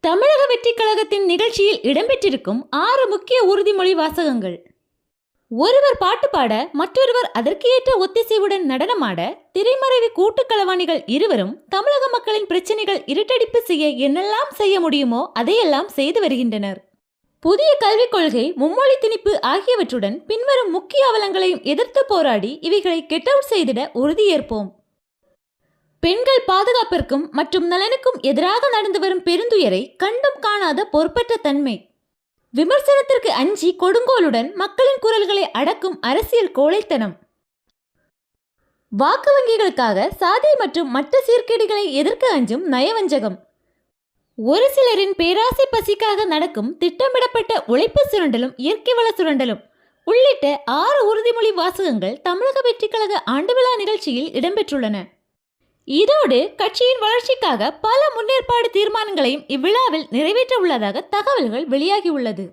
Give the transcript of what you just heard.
தமிழக வெற்றிக் கழகத்தின் நிகழ்ச்சியில் இடம்பெற்றிருக்கும் 6 முக்கிய உறுதிமொழி வாசகங்கள். ஒருவர் பாட்டு பாட, மற்றொருவர் அதற்கு ஏற்ற ஒத்திசைவுடன் நடனமாட, திரைமறைவு கூட்டுக்களவாணிகள் இருவரும் தமிழக மக்களின் பிரச்சனைகள் இருட்டடிப்பு செய்ய என்னெல்லாம் செய்ய முடியுமோ அதையெல்லாம் செய்து வருகின்றனர். புதிய கல்விக் கொள்கை, மும்மொழி திணிப்பு ஆகியவற்றுடன் பின்வரும் முக்கிய அவலங்களையும் எதிர்த்து போராடி இவைகளை கெட் அவுட் செய்திட உறுதியேற்போம். பெண்கள் பாதுகாப்பிற்கும் மற்றும் நலனுக்கும் எதிராக நடந்து வரும் பெருந்துயரை கண்டும் காணாத பொறுப்பற்ற தன்மை, விமர்சனத்திற்கு அஞ்சி கொடுங்கோலுடன் மக்களின் குரல்களை அடக்கும் அரசியல் கோழைத்தனம், வாக்கு வங்கிகளுக்காக சாதி மற்றும் மற்ற சீர்கேடுகளை எதிர்க்க அஞ்சும் நயவஞ்சகம், ஒரு சிலரின் பேராசை பசிக்காக நடக்கும் திட்டமிடப்பட்ட உழைப்பு சுரண்டலும் இயற்கை வள சுரண்டலும் உள்ளிட்ட 6 உறுதிமொழி வாசகங்கள் தமிழக வெற்றிக் கழக ஆண்டு விழா நிகழ்ச்சியில் இடம்பெற்றுள்ளன. இதோடு கட்சியின் வளர்ச்சிக்காக பல முன்னேற்பாடு தீர்மானங்களையும் இவ்விழாவில் நிறைவேற்ற உள்ளதாக தகவல்கள் வெளியாகியுள்ளது.